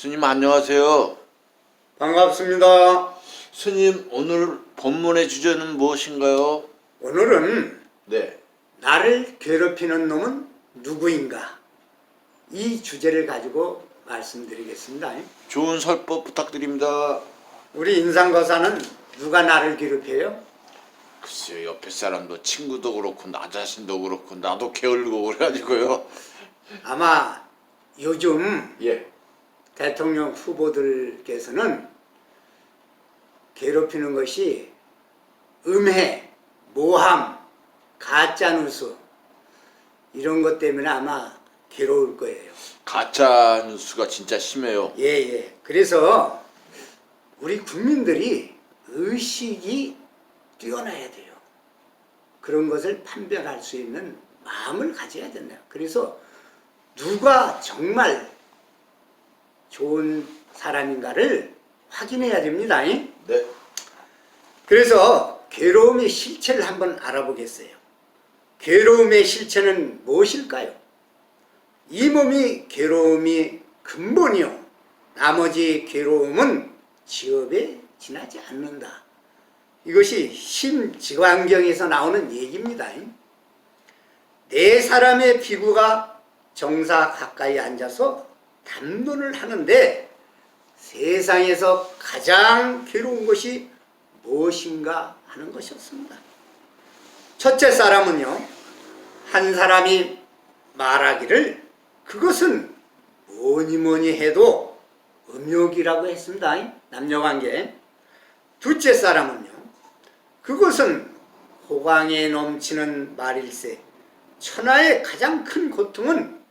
스님 안녕하세요. 반갑습니다. 스님 오늘 본문의 주제는 무엇인가요? 오늘은 네. 나를 괴롭히는 놈은 누구인가? 이 주제를 가지고 말씀드리겠습니다. 좋은 설법 부탁드립니다. 우리 인상거사는 누가 나를 괴롭혀요? 글쎄요, 옆에 사람도 친구도 그렇고 나 자신도 그렇고 나도 게을르고 그래가지고요. 아마 요즘 예. 대통령 후보들께서는 괴롭히는 것이 음해, 모함, 가짜뉴스 이런 것 때문에 아마 괴로울 거예요. 가짜 뉴스가 진짜 심해요. 예. 그래서 우리 국민들이 의식이 뛰어나야 돼요. 그런 것을 판별할 수 있는 마음을 가져야 된다. 그래서 누가 정말 좋은 사람인가를 확인해야 됩니다. 네. 그래서 괴로움의 실체를 한번 알아보겠어요. 괴로움의 실체는 무엇일까요? 이 몸이 괴로움이 근본이요. 나머지 괴로움은 지업에 지나지 않는다. 이것이 심지광경에서 나오는 얘기입니다. 네 사람의 피부가 정사 가까이 앉아서 담론을 하는데 세상에서 가장 괴로운 것이 무엇인가 하는 것이었습니다. 첫째 사람은요, 한 사람이 말하기를 그것은 뭐니 해도 음욕이라고 했습니다. 남녀관계. 둘째 사람은요, 그것은 호강에 넘치는 말일세 천하의 가장 큰 고통은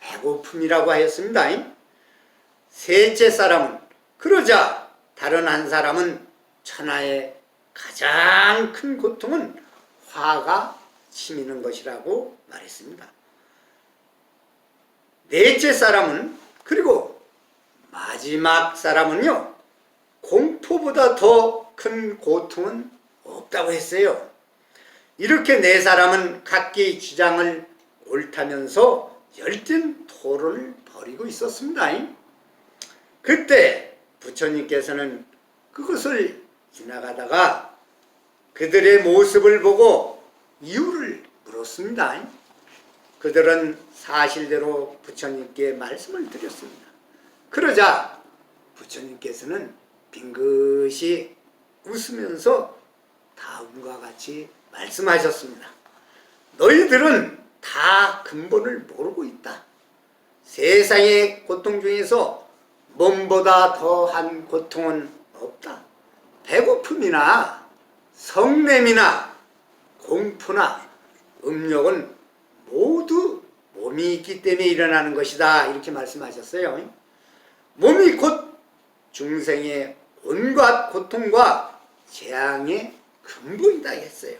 배고픔이라고 하였습니다. 셋째 사람은 그러자 다른 한 사람은 천하의 가장 큰 고통은 화가 치미는 것이라고 말했습니다. 넷째 사람은 그리고 마지막 사람은요, 공포보다 더 큰 고통은 없다고 했어요. 이렇게 네 사람은 각기 주장을 옳다면서 열띤 토론을 벌이고 있었습니다. 그때 부처님께서는 그것을 지나가다가 그들의 모습을 보고 이유를 물었습니다. 그들은 사실대로 부처님께 말씀을 드렸습니다. 그러자 부처님께서는 빙긋이 웃으면서 다음과 같이 말씀하셨습니다. 너희들은 다 근본을 모르고 있다. 세상의 고통 중에서 몸보다 더한 고통은 없다. 배고픔이나 성냄이나 공포나 음욕은 모두 몸이 있기 때문에 일어나는 것이다. 이렇게 말씀하셨어요. 몸이 곧 중생의 온갖 고통과 재앙의 근본이다 했어요.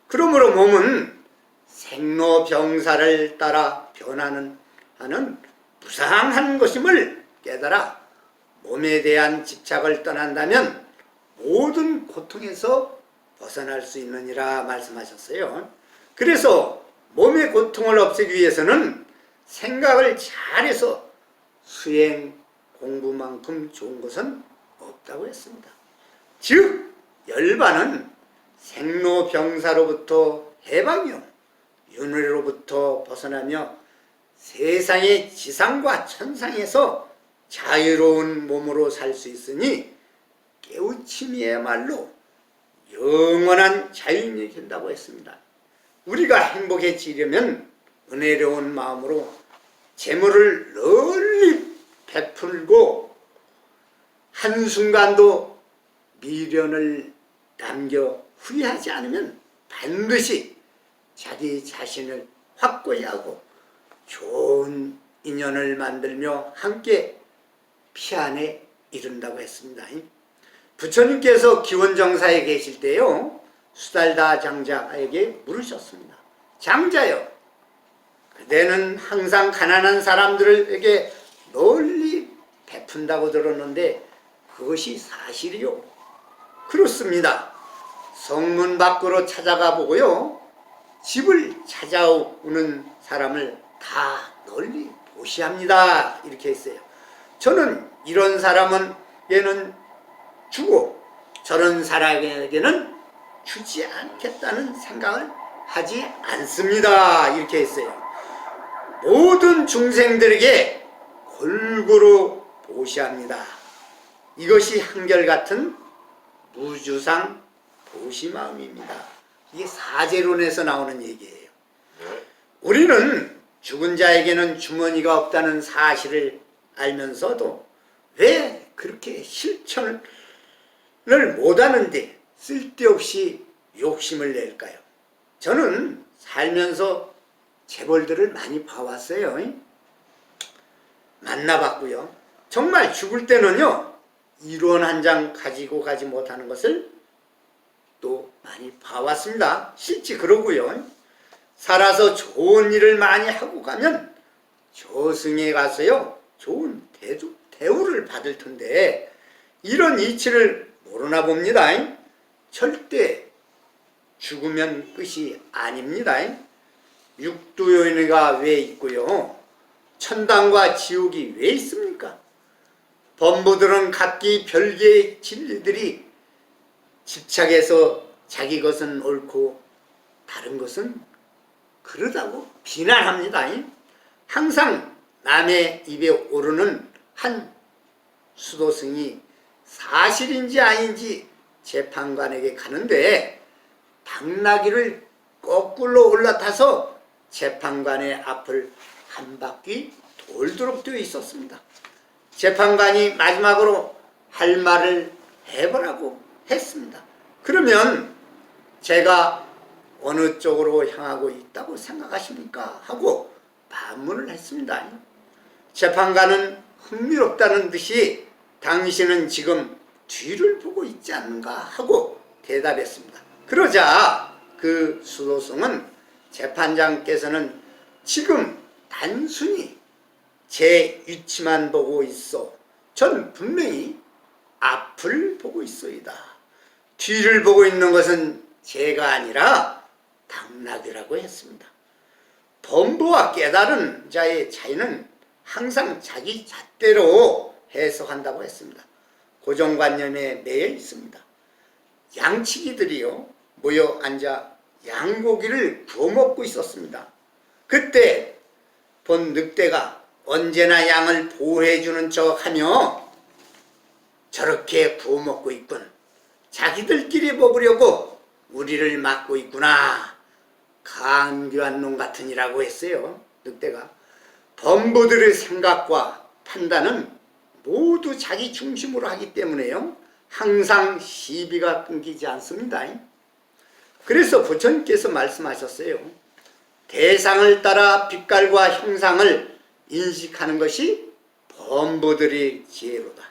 그러므로 몸은 생로병사를 따라 변하는 하는 무상한 것임을 깨달아 몸에 대한 집착을 떠난다면 모든 고통에서 벗어날 수 있느니라 말씀하셨어요. 그래서 몸의 고통을 없애기 위해서는 생각을 잘해서 수행 공부만큼 좋은 것은 없다고 했습니다. 즉 열반은 생로병사로부터 해방이요 윤회로부터 벗어나며 세상의 지상과 천상에서 자유로운 몸으로 살 수 있으니 깨우침이야말로 영원한 자유인이 된다고 했습니다. 우리가 행복해지려면 은혜로운 마음으로 재물을 널리 베풀고 한순간도 미련을 남겨 후회하지 않으면 반드시 자기 자신을 확고히 하고 좋은 인연을 만들며 함께 피안에 이른다고 했습니다. 부처님께서 기원정사에 계실 때요, 수달다 장자에게 물으셨습니다. 장자여, 그대는 항상 가난한 사람들에게 널리 베푼다고 들었는데 그것이 사실이요? 그렇습니다. 성문 밖으로 찾아가 보고요, 집을 찾아오는 사람을 다 널리 보시합니다. 이렇게 했어요. 저는 이런 사람에게는 주고 저런 사람에게는 주지 않겠다는 생각을 하지 않습니다. 이렇게 했어요. 모든 중생들에게 골고루 보시합니다. 이것이 한결같은 무주상 보시마음입니다. 이게 사제론에서 나오는 얘기예요. 우리는 죽은 자에게는 주머니가 없다는 사실을 알면서도 왜 그렇게 실천을 못하는데 쓸데없이 욕심을 낼까요? 저는 살면서 재벌들을 많이 봐왔어요. 만나봤고요. 정말 죽을 때는요, 1원 한 장 가지고 가지 못하는 것을 또 많이 봐왔습니다. 실제 그러고요. 살아서 좋은 일을 많이 하고 가면 저승에 가서요, 좋은 대우를 받을 텐데 이런 이치를 모르나 봅니다. 절대 죽으면 끝이 아닙니다. 육두요인가 왜 있고요, 천당과 지옥이 왜 있습니까? 범부들은 각기 별개의 진리들이 집착해서 자기 것은 옳고 다른 것은 그러다고 비난합니다. 항상 남의 입에 오르는 한 수도승이 사실인지 아닌지 재판관에게 가는데 당나귀를 거꾸로 올라타서 재판관의 앞을 한 바퀴 돌도록 되어 있었습니다. 재판관이 마지막으로 할 말을 해보라고 했습니다. 그러면 제가 어느 쪽으로 향하고 있다고 생각하십니까? 하고 반문을 했습니다. 재판관은 흥미롭다는 듯이 당신은 지금 뒤를 보고 있지 않는가 하고 대답했습니다. 그러자 그 수도승은 재판장께서는 지금 단순히 제 위치만 보고 있어. 전 분명히 앞을 보고 있소이다. 뒤를 보고 있는 것은 제가 아니라 당나귀라고 했습니다. 범부와 깨달은 자의 차이는 항상 자기 잣대로 해석한다고 했습니다. 고정관념에 매여 있습니다. 양치기들이요, 모여 앉아 양고기를 구워 먹고 있었습니다. 그때 본 늑대가 언제나 양을 보호해주는 척하며 저렇게 구워 먹고 있군. 자기들끼리 먹으려고 우리를 막고 있구나. 간교한 놈 같으니라고 했어요. 늑대가. 범부들의 생각과 판단은 모두 자기 중심으로 하기 때문에요, 항상 시비가 끊기지 않습니다. 그래서 부처님께서 말씀하셨어요. 대상을 따라 빛깔과 형상을 인식하는 것이 범부들의 지혜로다.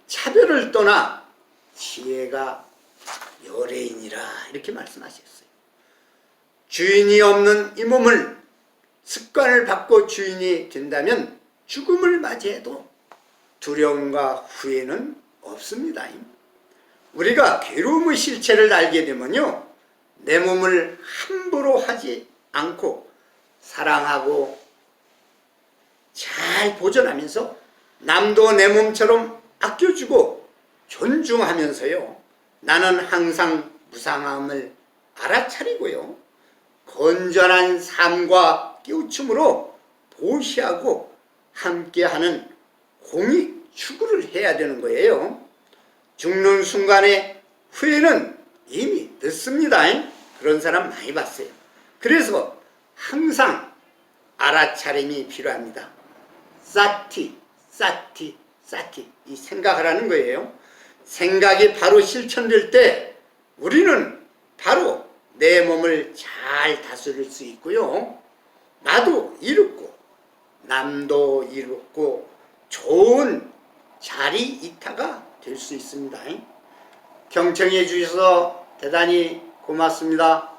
차별을 떠나 지혜가 열애이니라, 이렇게 말씀하셨어요. 주인이 없는 이 몸을 습관을 바꿔 주인이 된다면 죽음을 맞이해도 두려움과 후회는 없습니다. 우리가 괴로움의 실체를 알게 되면요, 내 몸을 함부로 하지 않고 사랑하고 잘 보존하면서 남도 내 몸처럼 아껴주고 존중하면서요, 나는 항상 무상함을 알아차리고요, 건전한 삶과 깨우침으로 보시하고 함께하는 공익 추구를 해야 되는 거예요. 죽는 순간에 후회는 이미 늦습니다. 그런 사람 많이 봤어요. 그래서 항상 알아차림이 필요합니다. 사티, 사티, 사티, 이 생각하라는 거예요. 생각이 바로 실천될 때 우리는 바로 내 몸을 잘 다스릴 수 있고요, 나도 이롭고 남도 이롭고 좋은 자리 이타가 될 수 있습니다. 경청해 주셔서 대단히 고맙습니다.